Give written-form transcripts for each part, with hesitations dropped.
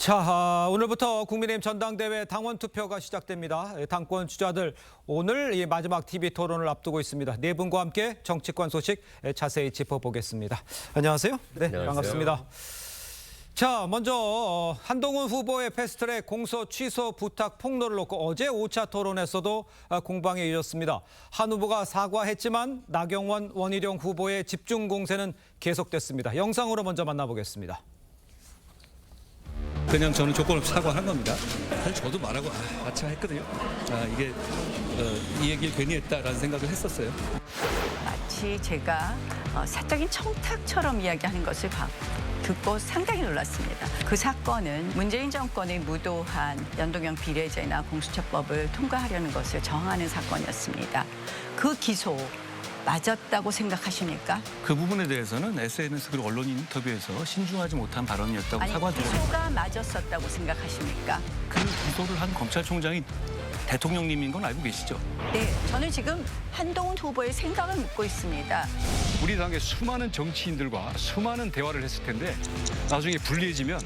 자, 오늘부터 국민의힘 전당대회 당원 투표가 시작됩니다. 당권 주자들 오늘 이 마지막 TV 토론을 앞두고 있습니다. 네 분과 함께 정치권 소식 자세히 짚어보겠습니다. 안녕하세요. 네, 안녕하세요. 반갑습니다. 자, 먼저 한동훈 후보의 패스트트랙 공소 취소 부탁 폭로를 놓고 어제 5차 토론에서도 공방이 이어졌습니다. 한 후보가 사과했지만 나경원, 원희룡 후보의 집중 공세는 계속됐습니다. 영상으로 먼저 만나보겠습니다. 그냥 저는 조건 없이 사과한 겁니다. 사실 저도 말하고 아차 했거든요. 이게 이 얘기를 괜히 했다라는 생각을 했었어요. 마치 제가 사적인 청탁처럼 이야기하는 것을 듣고 상당히 놀랐습니다. 그 사건은 문재인 정권의 무도한 연동형 비례제나 공수처법을 통과하려는 것을 저항하는 사건이었습니다. 그 기소 맞았다고 생각하십니까? 그 부분에 대해서는 SNS 그리고 언론 인터뷰에서 신중하지 못한 발언이었다고 아니, 사과드립니다. 기소가 맞았었다고 생각하십니까? 그 기소를 한 검찰총장이 대통령님인 건 알고 계시죠? 네, 저는 지금 한동훈 후보의 생각을 묻고 있습니다. 우리 당의 수많은 정치인들과 수많은 대화를 했을 텐데 나중에 불리해지면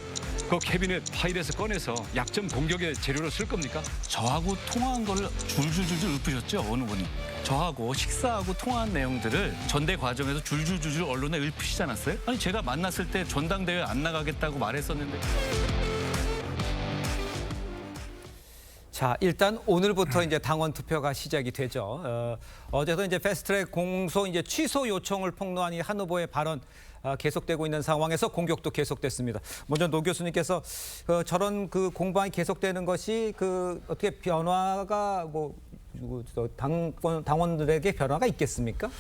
그 캐비넷 파일에서 꺼내서 약점 공격의 재료로 쓸 겁니까? 저하고 통화한 거를 줄줄줄줄 읊으셨죠, 어느 분이. 저하고 식사하고 통화한 내용들을 전대 과정에서 줄줄줄줄 언론에 읊으시지 않았어요? 아니 제가 만났을 때 전당대회 안 나가겠다고 말했었는데. 자, 일단 오늘부터 이제 당원 투표가 시작이 되죠. 어제도 이제 패스트트랙 공소 이제 취소 요청을 폭로한 이 한 후보의 발언 계속되고 있는 상황에서 공격도 계속됐습니다. 먼저 노 교수님께서 저런 그 공방이 계속되는 것이 어떻게 변화가 당원들에게 변화가 있겠습니까?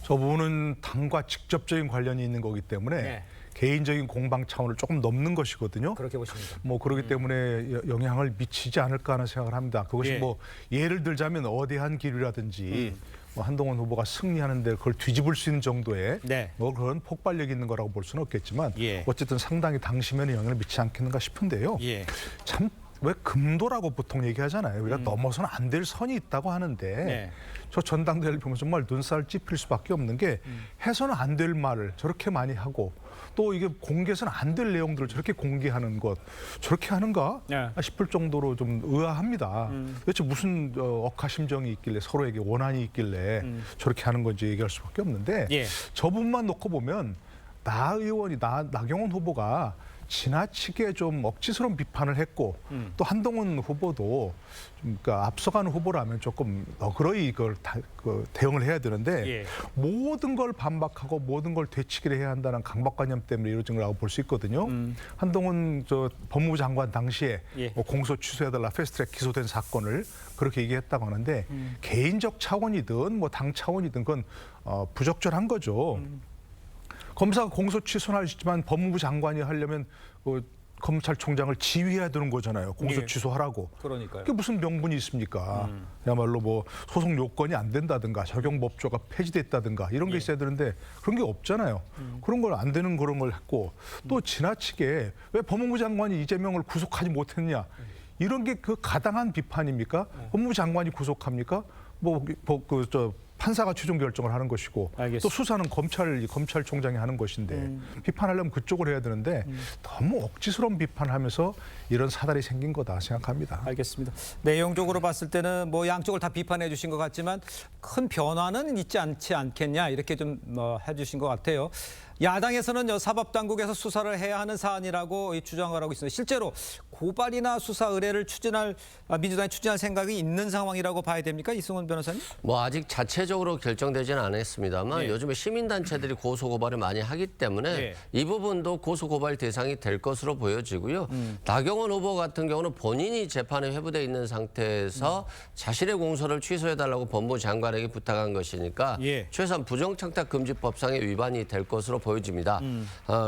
저 부분은 당과 직접적인 관련이 있는 거기 때문에 네. 개인적인 공방 차원을 조금 넘는 것이거든요. 그렇게 보십니까? 그렇기 때문에 영향을 미치지 않을까 하는 생각을 합니다. 그것이 예. 예를 들자면 어대한 길이라든지 한동훈 후보가 승리하는데 그걸 뒤집을 수 있는 정도의 네. 그런 폭발력 있는 거라고 볼 수는 없겠지만 예. 어쨌든 상당히 당시면에 영향을 미치지 않겠는가 싶은데요. 예. 참 왜 금도라고 보통 얘기하잖아요. 우리가 넘어서는 안 될 선이 있다고 하는데 네. 저 전당대회를 보면 정말 눈살 찌푸릴 수밖에 없는 게 해서는 안 될 말을 저렇게 많이 하고 또 이게 공개해서는 안 될 내용들을 저렇게 공개하는 것 저렇게 하는가 네. 싶을 정도로 좀 의아합니다. 도대체 무슨 억하심정이 있길래 서로에게 원한이 있길래 저렇게 하는 건지 얘기할 수밖에 없는데 예. 저 부분만 놓고 보면 나경원 후보가 지나치게 좀 억지스러운 비판을 했고 또 한동훈 후보도 좀 그러니까 앞서가는 후보라면 조금 너그러이 이걸 대응을 해야 되는데 예. 모든 걸 반박하고 모든 걸 되치기를 해야 한다는 강박관념 때문에 이루어진 거라고 볼 수 있거든요. 한동훈 법무부 장관 당시에 예. 공소 취소해달라 패스트트랙 기소된 사건을 그렇게 얘기했다고 하는데 개인적 차원이든 당 차원이든 그건 부적절한 거죠. 검사가 공소 취소는 하시지만 법무부 장관이 하려면 검찰총장을 지휘해야 되는 거잖아요. 공소 예. 취소하라고. 그러니까요. 그게 무슨 명분이 있습니까? 그야말로 소송 요건이 안 된다든가 적용법조가 폐지됐다든가 이런 게 있어야 되는데 그런 게 없잖아요. 그런 걸 안 되는 그런 걸 했고 또 지나치게 왜 법무부 장관이 이재명을 구속하지 못했냐. 이런 게 가당한 비판입니까? 법무부 장관이 구속합니까? 판사가 최종 결정을 하는 것이고 알겠습니다. 또 수사는 검찰총장이 하는 것인데 비판하려면 그쪽을 해야 되는데 너무 억지스러운 비판을 하면서 이런 사달이 생긴 거다 생각합니다. 알겠습니다. 내용적으로 봤을 때는 양쪽을 다 비판해 주신 것 같지만 큰 변화는 있지 않겠냐 이렇게 좀 해주신 것 같아요. 야당에서는 사법당국에서 수사를 해야 하는 사안이라고 주장을 하고 있습니다. 실제로 고발이나 수사 의뢰를 민주당이 추진할 생각이 있는 상황이라고 봐야 됩니까? 이승훈 변호사님? 아직 자체적으로 결정되지는 않았습니다만 예. 요즘에 시민단체들이 고소고발을 많이 하기 때문에 예. 이 부분도 고소고발 대상이 될 것으로 보여지고요. 나경원 후보 같은 경우는 본인이 재판에 회부돼 있는 상태에서 자신의 공소를 취소해달라고 법무부 장관에게 부탁한 것이니까 예. 최소한 부정청탁금지법상의 위반이 될 것으로 보여집니다.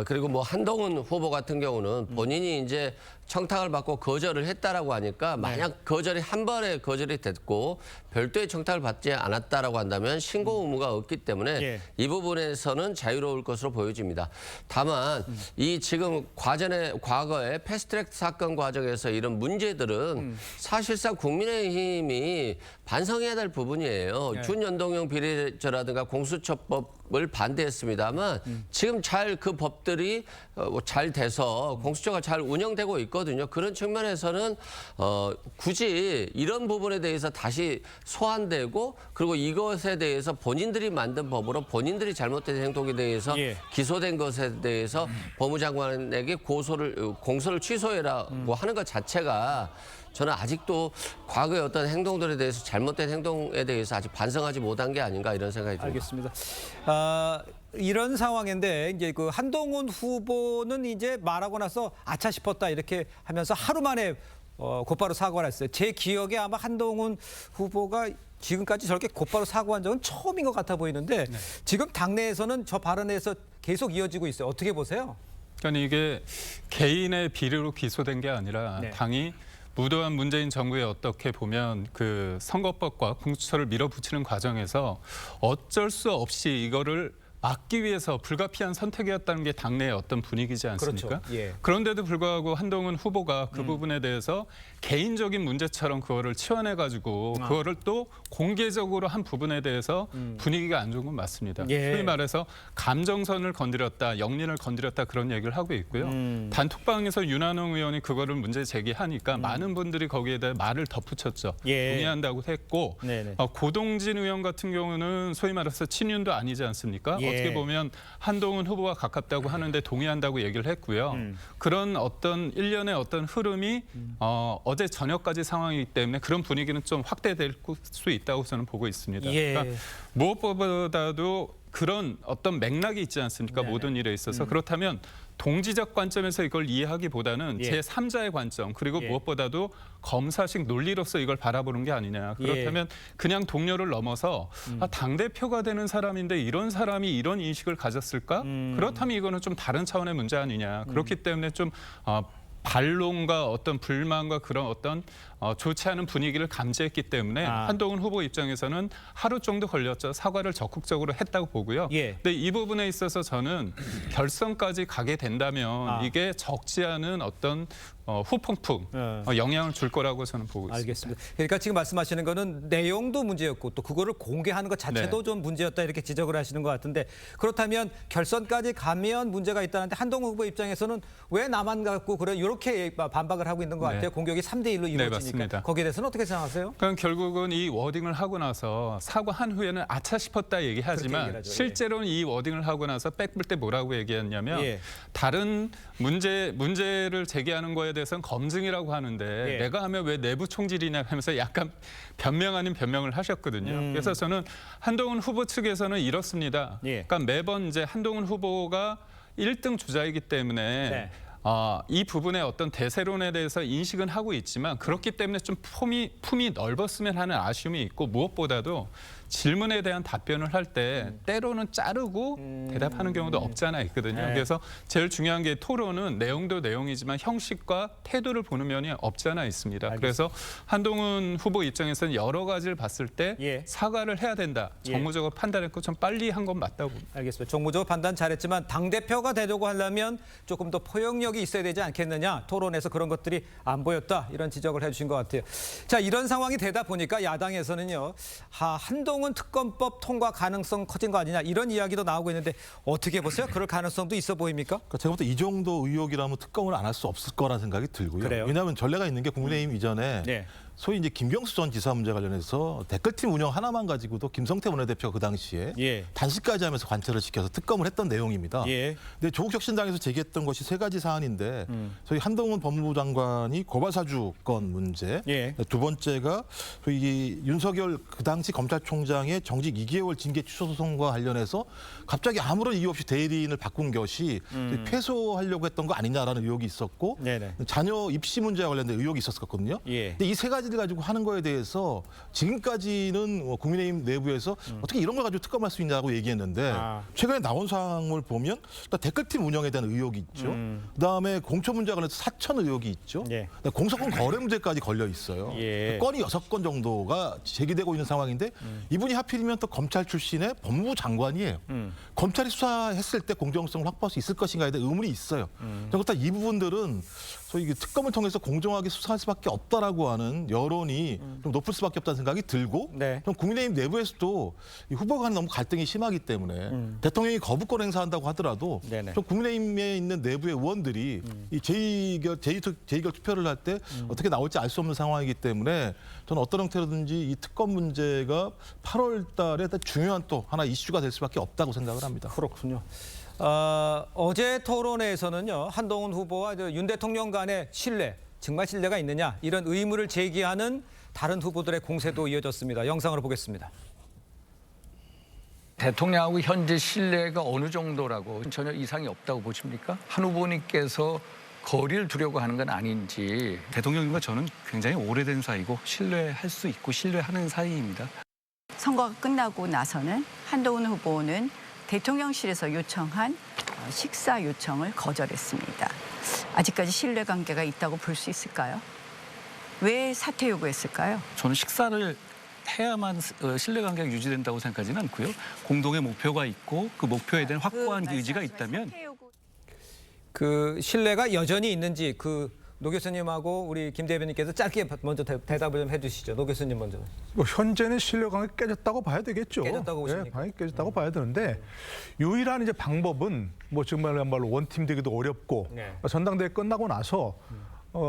그리고 한동훈 후보 같은 경우는 본인이 이제 청탁을 받고 거절을 했다라고 하니까 만약 거절이 한 번에 거절이 됐고 별도의 청탁을 받지 않았다라고 한다면 신고 의무가 없기 때문에 예. 이 부분에서는 자유로울 것으로 보여집니다. 다만 이 지금 과거에 패스트트랙 사건 과정에서 이런 문제들은 사실상 국민의힘이 반성해야 될 부분이에요. 준연동형 비례제라든가 공수처법 을 반대했습니다만 지금 잘 그 법들이 잘 돼서 공수처가 잘 운영되고 있거든요. 그런 측면에서는 굳이 이런 부분에 대해서 다시 소환되고 그리고 이것에 대해서 본인들이 만든 법으로 본인들이 잘못된 행동에 대해서 예. 기소된 것에 대해서 법무장관에게 공소를 취소해라고 하는 것 자체가 저는 아직도 과거의 어떤 행동들에 대해서 잘못된 행동에 대해서 아직 반성하지 못한 게 아닌가 이런 생각이 듭니다. 알겠습니다. 이런 상황인데 이제 그 한동훈 후보는 이제 말하고 나서 아차 싶었다 이렇게 하면서 하루 만에 곧바로 사과를 했어요. 제 기억에 아마 한동훈 후보가 지금까지 저렇게 곧바로 사과한 적은 처음인 것 같아 보이는데 지금 당내에서는 저 발언에서 계속 이어지고 있어요. 어떻게 보세요? 그러니까 이게 개인의 비리로 기소된 게 아니라 네. 당이 무도한 문재인 정부에 어떻게 보면 그 선거법과 공수처를 밀어붙이는 과정에서 어쩔 수 없이 이거를 막기 위해서 불가피한 선택이었다는 게 당내의 어떤 분위기지 않습니까? 그렇죠. 예. 그런데도 불구하고 한동훈 후보가 그 부분에 대해서 개인적인 문제처럼 그거를 치환해가지고 그거를 또 공개적으로 한 부분에 대해서 분위기가 안 좋은 건 맞습니다. 예. 소위 말해서 감정선을 건드렸다, 영린을 건드렸다 그런 얘기를 하고 있고요. 단톡방에서 윤한홍 의원이 그거를 문제 제기하니까 많은 분들이 거기에 대해 말을 덧붙였죠. 예. 동의한다고 했고 네네. 고동진 의원 같은 경우는 소위 말해서 친윤도 아니지 않습니까? 예. 어떻게 보면 한동훈 후보와 가깝다고 하는데 동의한다고 얘기를 했고요. 그런 어떤 일련의 어떤 흐름이 어제 저녁까지 상황이기 때문에 그런 분위기는 좀 확대될 수 있다고 저는 보고 있습니다. 예. 그러니까 무엇보다도 그런 어떤 맥락이 있지 않습니까? 네네. 모든 일에 있어서. 그렇다면 동지적 관점에서 이걸 이해하기보다는 예. 제3자의 관점 그리고 예. 무엇보다도 검사식 논리로서 이걸 바라보는 게 아니냐. 그렇다면 그냥 동료를 넘어서 당대표가 되는 사람인데 이런 사람이 이런 인식을 가졌을까? 그렇다면 이거는 좀 다른 차원의 문제 아니냐. 그렇기 때문에 좀 반론과 어떤 불만과 그런 어떤 좋지 않은 분위기를 감지했기 때문에 한동훈 후보 입장에서는 하루 정도 걸렸죠. 사과를 적극적으로 했다고 보고요. 예. 근데 이 부분에 있어서 저는 결선까지 가게 된다면 이게 적지 않은 어떤 후폭풍 영향을 줄 거라고 저는 보고 있습니다. 알겠습니다. 그러니까 지금 말씀하시는 거는 내용도 문제였고 또 그거를 공개하는 것 자체도 네. 좀 문제였다 이렇게 지적을 하시는 것 같은데 그렇다면 결선까지 가면 문제가 있다는데 한동훈 후보 입장에서는 왜 나만 갖고 그래 이렇게 반박을 하고 있는 것 같아요. 네. 공격이 3대1로 이루어지니까 맞습니다. 거기에 대해서는 어떻게 생각하세요? 그럼 결국은 이 워딩을 하고 나서 사과한 후에는 아차 싶었다 그렇게 얘기하지만 얘기를 하죠. 실제로는 이 워딩을 하고 나서 백볼 때 뭐라고 얘기했냐면 예. 다른 문제를 제기하는 거에 대해서는 검증이라고 하는데 예. 내가 하면 왜 내부 총질이냐 하면서 약간 변명 아닌 변명을 하셨거든요. 그래서 저는 한동훈 후보 측에서는 이렇습니다. 예. 그러니까 매번 이제 한동훈 후보가 1등 주자이기 때문에 네. 이 부분의 어떤 대세론에 대해서 인식은 하고 있지만 그렇기 때문에 좀 품이 넓었으면 하는 아쉬움이 있고 무엇보다도 질문에 대한 답변을 할 때 때로는 자르고 대답하는 경우도 없지 않아 있거든요. 네. 그래서 제일 중요한 게 토론은 내용도 내용이지만 형식과 태도를 보는 면이 없지 않아 있습니다. 알겠습니다. 그래서 한동훈 후보 입장에서는 여러 가지를 봤을 때 예. 사과를 해야 된다. 예. 정무적으로 판단했고 좀 빨리 한 건 맞다고 봅니다. 알겠습니다. 정무적으로 판단 잘했지만 당대표가 되려고 하려면 조금 더 포용력이 있어야 되지 않겠느냐. 토론에서 그런 것들이 안 보였다. 이런 지적을 해주신 것 같아요. 자, 이런 상황이 되다 보니까 야당에서는요. 한동훈 특검법 통과 가능성 커진 거 아니냐. 이런 이야기도 나오고 있는데 어떻게 보세요? 그럴 가능성도 있어 보입니까? 그러니까 제가 볼 때 이 정도 의혹이라면 특검을 안 할 수 없을 거라는 생각이 들고요. 그래요? 왜냐하면 전례가 있는 게 국민의힘 이전에 네. 소위 이제 김경수 전 지사 문제 관련해서 댓글팀 운영 하나만 가지고도 김성태 원내대표가 그 당시에 예. 단식까지 하면서 관철을 시켜서 특검을 했던 내용입니다. 예. 근데 조국혁신당에서 제기했던 것이 세 가지 사안인데 저희 한동훈 법무부 장관이 고발사주 건 문제, 예. 두 번째가 이 윤석열 그 당시 검찰총장의 정직 2개월 징계 취소 소송과 관련해서 갑자기 아무런 이유 없이 대리인을 바꾼 것이 패소하려고 했던 거 아니냐라는 의혹이 있었고 네네. 자녀 입시 문제와 관련된 의혹이 있었거든요. 예. 근데 이 세 가지를 가지고 하는 거에 대해서 지금까지는 국민의힘 내부에서 어떻게 이런 걸 가지고 특검할 수 있냐고 얘기했는데 최근에 나온 사항을 보면 일단 댓글팀 운영에 대한 의혹이 있죠. 그다음에 공처 문제와 관련해서 사천 의혹이 있죠. 예. 공소권 거래 문제까지 걸려 있어요. 예. 건이 6건 정도가 제기되고 있는 상황인데 이분이 하필이면 또 검찰 출신의 법무부 장관이에요. 검찰이 수사했을 때 공정성을 확보할 수 있을 것인가에 대한 의문이 있어요. 그렇다 이 부분들은 소위 그 특검을 통해서 공정하게 수사할 수밖에 없다라고 하는 여론이 좀 높을 수밖에 없다는 생각이 들고 네. 좀 국민의힘 내부에서도 이 후보 간 너무 갈등이 심하기 때문에 대통령이 거부권 행사한다고 하더라도 네네. 좀 국민의힘에 있는 내부의 의원들이 이 재의결 투표를 할 때 어떻게 나올지 알 수 없는 상황이기 때문에 저는 어떤 형태로든지 이 특검 문제가 8월 달에 중요한 또 하나 이슈가 될 수밖에 없다고 생각을 합니다. 그렇군요. 어제 토론회에서는요, 한동훈 후보와 윤 대통령 간의 신뢰, 정말 신뢰가 있느냐 이런 의문을 제기하는 다른 후보들의 공세도 이어졌습니다. 영상으로 보겠습니다. 대통령하고 현재 신뢰가 어느 정도라고 전혀 이상이 없다고 보십니까? 한 후보님께서 거리를 두려고 하는 건 아닌지. 대통령님과 저는 굉장히 오래된 사이고 신뢰할 수 있고 신뢰하는 사이입니다. 선거가 끝나고 나서는 한동훈 후보는 대통령실에서 요청한 식사 요청을 거절했습니다. 아직까지 신뢰관계가 있다고 볼 수 있을까요? 왜 사퇴 요구했을까요? 저는 식사를 해야만 신뢰관계가 유지된다고 생각하지는 않고요. 공동의 목표가 있고 그 목표에 대한 확고한 의지가 있다면 그 신뢰가 여전히 있는지 노 교수님하고 우리 김 대변인께서 짧게 먼저 대답을 좀 해주시죠. 노 교수님 먼저. 뭐 현재는 신뢰관계 깨졌다고 봐야 되겠죠. 깨졌다고 보십니까? 당연히 깨졌다고 봐야 되는데 유일한 이제 방법은 뭐 정말로 원팀 되기도 어렵고 네. 전당대회 끝나고 나서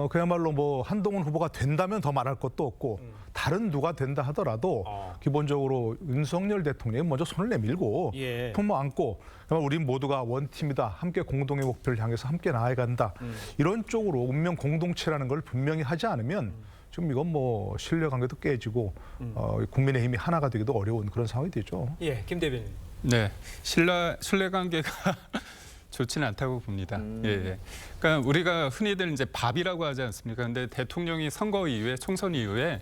그야말로 뭐 한동훈 후보가 된다면 더 말할 것도 없고 다른 누가 된다 하더라도 기본적으로 윤석열 대통령이 먼저 손을 내밀고 예. 품어 안고 우린 모두가 원팀이다. 함께 공동의 목표를 향해서 함께 나아간다. 이런 쪽으로 운명 공동체라는 걸 분명히 하지 않으면 지금 이건 뭐 신뢰관계도 깨지고 국민의힘이 하나가 되기도 어려운 그런 상황이 되죠. 예, 김 대변인. 네, 신뢰관계가 좋지는 않다고 봅니다. 예. 그러니까 우리가 흔히들 이제 밥이라고 하지 않습니까? 근데 대통령이 선거 이후에 총선 이후에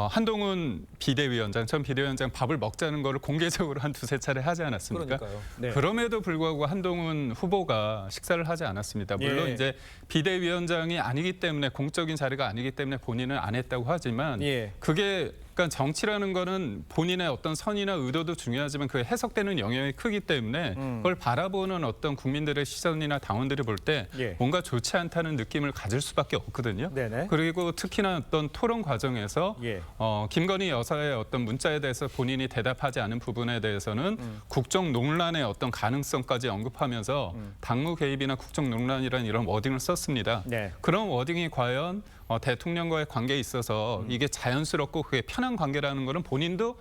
한동훈 비대위원장, 전 비대위원장 밥을 먹자는 거를 공개적으로 한 두세 차례 하지 않았습니까? 그러니까요. 네. 그럼에도 불구하고 한동훈 후보가 식사를 하지 않았습니다. 물론 예. 이제 비대위원장이 아니기 때문에 공적인 자리가 아니기 때문에 본인은 안 했다고 하지만 예. 그게 그러니까 정치라는 거는 본인의 어떤 선이나 의도도 중요하지만 그 해석되는 영역이 크기 때문에 그걸 바라보는 어떤 국민들의 시선이나 당원들이 볼 때 예. 뭔가 좋지 않다는 느낌을 가질 수밖에 없거든요. 네네. 그리고 특히나 어떤 토론 과정에서 예. 김건희 여사의 어떤 문자에 대해서 본인이 대답하지 않은 부분에 대해서는 국정 논란의 어떤 가능성까지 언급하면서 당무 개입이나 국정 논란이라는 이런 워딩을 썼습니다. 네. 그런 워딩이 과연 대통령과의 관계에 있어서 이게 자연스럽고 그게 편한 관계라는 거는 본인도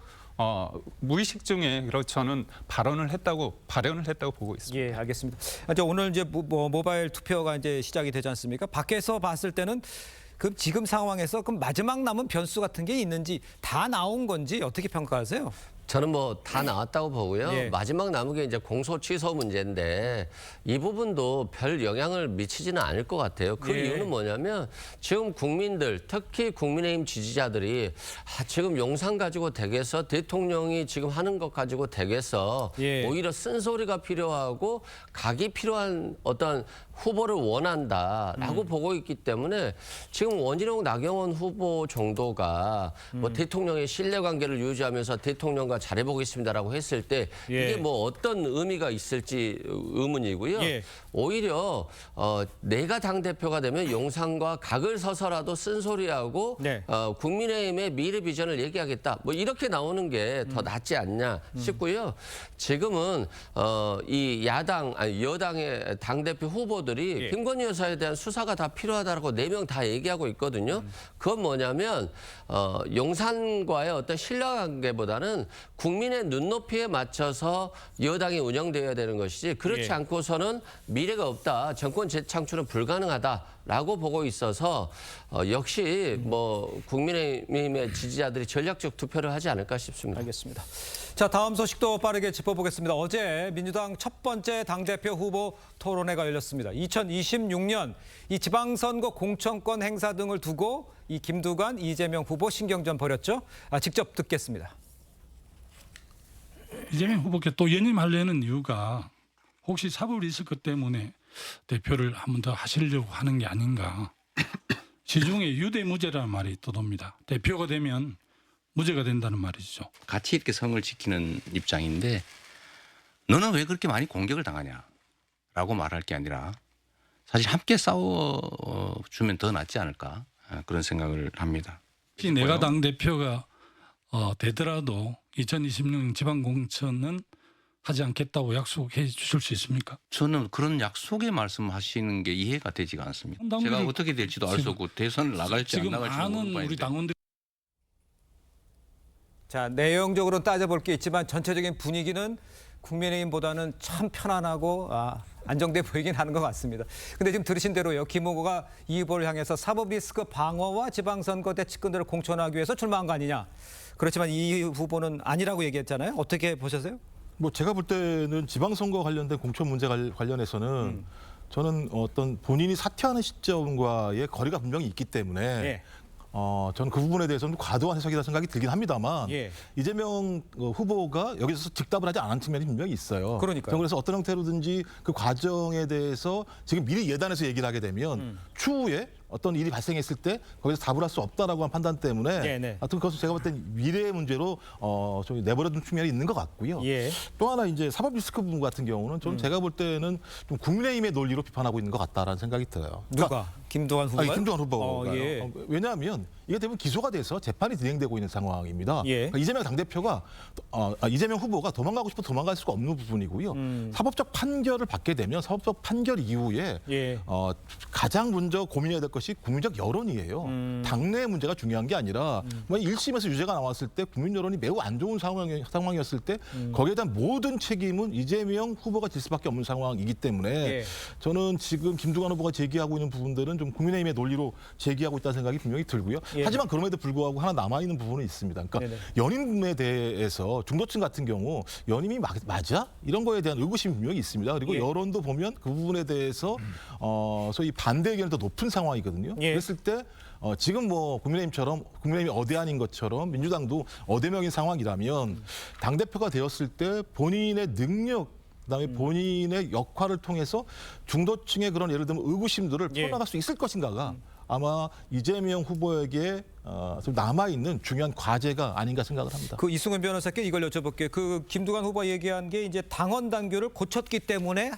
무의식 중에 저는 발언을 했다고 보고 있습니다. 예, 알겠습니다. 오늘 이제 모바일 투표가 이제 시작이 되지 않습니까? 밖에서 봤을 때는 그 지금 상황에서 그럼 마지막 남은 변수 같은 게 있는지 다 나온 건지 어떻게 평가하세요? 저는 뭐 다 나왔다고 보고요. 예. 마지막 남은 게 이제 공소 취소 문제인데 이 부분도 별 영향을 미치지는 않을 것 같아요. 그 예. 이유는 뭐냐면 지금 국민들, 특히 국민의힘 지지자들이 지금 용산 가지고 댁에서 대통령이 지금 하는 것 가지고 댁에서 예. 오히려 쓴소리가 필요하고 각이 필요한 어떤 후보를 원한다라고 보고 있기 때문에 지금 원희룡, 나경원 후보 정도가 뭐 대통령의 신뢰관계를 유지하면서 대통령과 잘해보겠습니다라고 했을 때 예. 이게 뭐 어떤 의미가 있을지 의문이고요. 예. 오히려 내가 당대표가 되면 용산과 각을 서서라도 쓴소리하고 네. 국민의힘의 미래 비전을 얘기하겠다. 뭐 이렇게 나오는 게 더 낫지 않냐 싶고요. 지금은 이 여당의 당대표 후보들이 예. 김건희 여사에 대한 수사가 다 필요하다라고 4명 다 얘기하고 있거든요. 그건 뭐냐면 용산과의 어떤 신뢰관계보다는 국민의 눈높이에 맞춰서 여당이 운영되어야 되는 것이지 그렇지 예. 않고서는 미래가 없다. 정권 재창출은 불가능하다라고 보고 있어서 역시 뭐 국민의힘의 지지자들이 전략적 투표를 하지 않을까 싶습니다. 알겠습니다. 자, 다음 소식도 빠르게 짚어보겠습니다. 어제 민주당 첫 번째 당대표 후보 토론회가 열렸습니다. 2026년 이 지방선거 공천권 행사 등을 두고 이 김두관, 이재명 후보 신경전 벌였죠. 직접 듣겠습니다. 이재명 후보께 또 연임하려는 이유가 혹시 사법이 있을 것 때문에 대표를 한 번 더 하시려고 하는 게 아닌가. 시중에 유대무죄라는 말이 떠돕니다. 대표가 되면 무죄가 된다는 말이죠. 가치 있게 성을 지키는 입장인데 너는 왜 그렇게 많이 공격을 당하냐라고 말할 게 아니라 사실 함께 싸워주면 더 낫지 않을까 그런 생각을 합니다. 혹시 내가 당 대표가 되더라도 2026년 지방공천은 하지 않겠다고 약속해 주실 수 있습니까? 저는 그런 약속의 말씀하시는 게 이해가 되지가 않습니다. 제가 어떻게 될지도 알 수 없고 대선을 나갈지 안 지금 나갈지도 많은 모르는 우리 바인데. 당원들 자, 내용적으로는 따져볼 게 있지만 전체적인 분위기는 국민의힘보다는 참 편안하고 안정돼 보이긴 하는 것 같습니다. 근데 지금 들으신 대로요. 김 후보가 이 후보를 향해서 사법 리스크 방어와 지방선거 때 측근들을 공천하기 위해서 출마한 거 아니냐. 그렇지만 이 후보는 아니라고 얘기했잖아요. 어떻게 보셨어요? 뭐 제가 볼 때는 지방선거 관련된 공천 문제 관련해서는 저는 어떤 본인이 사퇴하는 시점과의 거리가 분명히 있기 때문에 예. 저는 그 부분에 대해서는 과도한 해석이라 생각이 들긴 합니다만 예. 이재명 후보가 여기서 즉답을 하지 않은 측면이 분명히 있어요. 그러니까요. 저는 그래서 어떤 형태로든지 그 과정에 대해서 지금 미리 예단해서 얘기를 하게 되면 추후에 어떤 일이 발생했을 때 거기서 답을 할 수 없다라고 한 판단 때문에 네네. 하여튼 그것은 제가 볼 땐 미래의 문제로 좀 내버려둔 측면이 있는 것 같고요. 예. 또 하나 이제 사법 리스크 부분 같은 경우는 저는 제가 볼 때는 좀 국민의힘의 논리로 비판하고 있는 것 같다라는 생각이 들어요. 누가? 김두관 후보가? 김두관 후보가요. 예. 왜냐하면 이게 대부분 기소가 돼서 재판이 진행되고 있는 상황입니다. 예. 그러니까 이재명 당대표가 이재명 후보가 도망가고 싶어 도망갈 수가 없는 부분이고요. 사법적 판결을 받게 되면 사법적 판결 이후에 예. 가장 먼저 고민해야 될 것이 국민적 여론이에요. 당내 문제가 중요한 게 아니라 만약 1심에서 유죄가 나왔을 때 국민 여론이 매우 안 좋은 상황이었을 때 거기에 대한 모든 책임은 이재명 후보가 질 수밖에 없는 상황이기 때문에 예. 저는 지금 김두관 후보가 제기하고 있는 부분들은 좀 국민의힘의 논리로 제기하고 있다는 생각이 분명히 들고요. 예. 하지만 그럼에도 불구하고 하나 남아있는 부분은 있습니다. 그러니까 네네. 연임에 대해서 중도층 같은 경우 연임이 맞아? 이런 거에 대한 의구심이 분명히 있습니다. 그리고 예. 여론도 보면 그 부분에 대해서 소위 반대 의견이 더 높은 상황이거든요. 예. 그랬을 때 지금 뭐 국민의힘이 어대안인 것처럼 민주당도 어대명인 상황이라면 당대표가 되었을 때 본인의 능력 그다음에 본인의 역할을 통해서 중도층의 그런 예를 들면 의구심들을 예. 풀어나갈 수 있을 것인가가 아마 이재명 후보에게 좀 남아있는 중요한 과제가 아닌가 생각을 합니다. 그 이승훈 변호사께 이걸 여쭤볼게요. 그 김두관 후보가 얘기한 게 이제 당원 당규를 고쳤기 때문에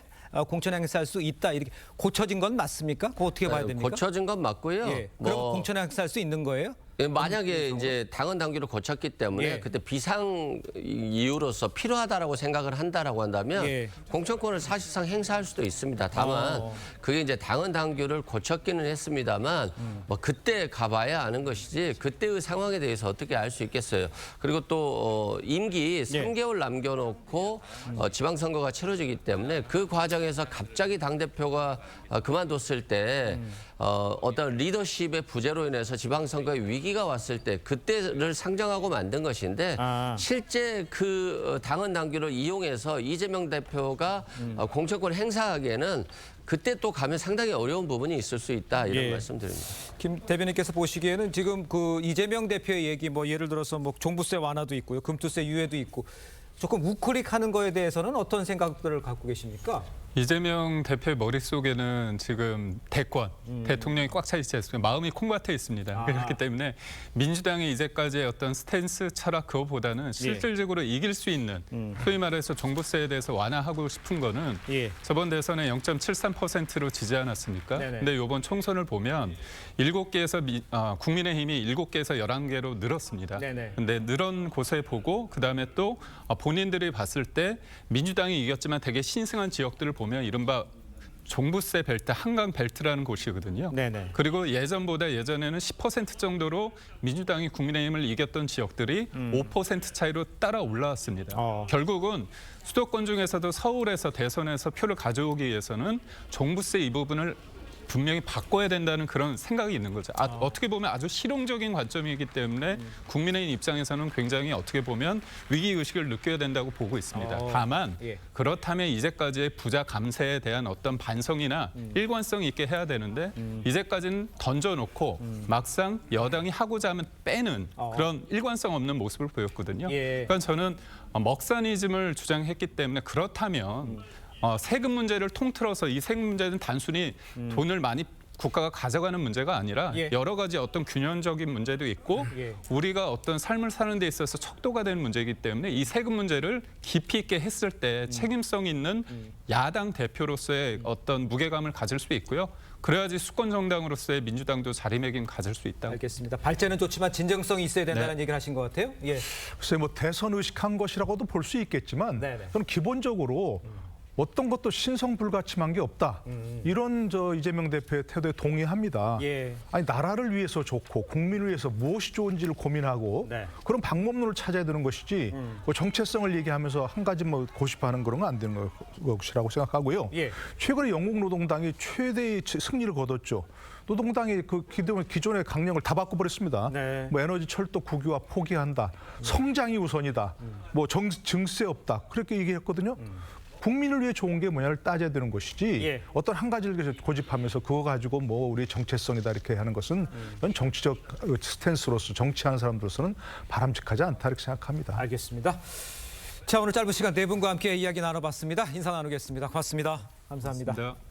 공천 행사할 수 있다. 이렇게 고쳐진 건 맞습니까? 그거 어떻게 봐야 됩니까? 고쳐진 건 맞고요. 예. 그럼 공천 행사할 수 있는 거예요? 만약에 이제 당헌 당규를 고쳤기 때문에 예. 그때 비상 이유로서 필요하다라고 생각을 한다라고 한다면 예. 공천권을 사실상 행사할 수도 있습니다. 다만 그게 이제 당헌 당규를 고쳤기는 했습니다만 뭐 그때 가봐야 아는 것이지 그때의 상황에 대해서 어떻게 알 수 있겠어요. 그리고 또 임기 3개월 남겨놓고 지방선거가 치러지기 때문에 그 과정에서 갑자기 당대표가 그만뒀을 때 어떤 리더십의 부재로 인해서 지방선거에 위기가 왔을 때 그때를 상정하고 만든 것인데 실제 그 당헌 당규를 이용해서 이재명 대표가 공천권 행사하기에는 그때 또 가면 상당히 어려운 부분이 있을 수 있다 이런 말씀드립니다. 김 대변인께서 보시기에는 지금 그 이재명 대표의 얘기 뭐 예를 들어서 뭐 종부세 완화도 있고요, 금투세 유예도 있고 조금 우클릭하는 거에 대해서는 어떤 생각들을 갖고 계십니까? 이재명 대표의 머릿속에는 지금 대권, 대통령이 꽉 차 있지 않습니까? 마음이 콩밭에 있습니다. 그렇기 때문에 민주당의 이제까지의 어떤 스탠스, 철학 그거보다는 실질적으로 이길 수 있는 소위 말해서 종부세에 대해서 완화하고 싶은 거는 저번 대선에 0.73%로 지지 않았습니까? 근데 이번 총선을 보면 7개에서 국민의힘이 7개에서 11개로 늘었습니다. 근데 늘은 곳에 보고 그다음에 또 본인들이 봤을 때 민주당이 이겼지만 되게 신승한 지역들을 보면 이른바 종부세 벨트, 한강 벨트라는 곳이거든요. 그리고 예전에는 10% 정도로 민주당이 국민의힘을 이겼던 지역들이 5% 차이로 따라 올라왔습니다. 결국은 수도권 중에서도 서울에서 대선에서 표를 가져오기 위해서는 종부세 이 부분을 분명히 바꿔야 된다는 그런 생각이 있는 거죠. 어떻게 보면 아주 실용적인 관점이기 때문에 국민의힘 입장에서는 굉장히 어떻게 보면 위기의식을 느껴야 된다고 보고 있습니다. 다만 그렇다면 이제까지의 부자 감세에 대한 어떤 반성이나 일관성 있게 해야 되는데 이제까지는 던져놓고 막상 여당이 하고자 하면 빼는 그런 일관성 없는 모습을 보였거든요. 그러니까 저는 먹사니즘을 주장했기 때문에 그렇다면 세금 문제를 통틀어서 이 세금 문제는 단순히 돈을 많이 국가가 가져가는 문제가 아니라 예. 여러 가지 어떤 균형적인 문제도 있고 예. 우리가 어떤 삶을 사는 데 있어서 척도가 되는 문제이기 때문에 이 세금 문제를 깊이 있게 했을 때 책임성 있는 야당 대표로서의 어떤 무게감을 가질 수 있고요. 그래야지 수권 정당으로서의 민주당도 자리매김 가질 수 있다. 알겠습니다. 발전은 좋지만 진정성이 있어야 된다는 네. 얘기를 하신 것 같아요. 예. 글쎄 뭐 대선 의식한 것이라고도 볼 수 있겠지만 네네. 저는 기본적으로 어떤 것도 신성불가침한 게 없다. 이런 이재명 대표의 태도에 동의합니다. 예. 아니 나라를 위해서 좋고 국민을 위해서 무엇이 좋은지를 고민하고 네. 그런 방법론을 찾아야 되는 것이지 뭐 정체성을 얘기하면서 한 가지 뭐 고집하는 그런 건 안 되는 것이라고 생각하고요. 예. 최근에 영국 노동당이 최대의 승리를 거뒀죠. 노동당이 그 기존의 강령을 다 바꿔버렸습니다. 네. 뭐 에너지 철도 국유화 포기한다. 성장이 우선이다. 뭐 증세 없다. 그렇게 얘기했거든요. 국민을 위해 좋은 게 뭐냐를 따져야 되는 것이지 예. 어떤 한 가지를 고집하면서 그거 가지고 뭐 우리 정체성이다 이렇게 하는 것은 이건 정치적 스탠스로서 정치하는 사람들로서는 바람직하지 않다 이렇게 생각합니다. 알겠습니다. 자, 오늘 짧은 시간 네 분과 함께 이야기 나눠봤습니다. 인사 나누겠습니다. 고맙습니다. 감사합니다. 고맙습니다.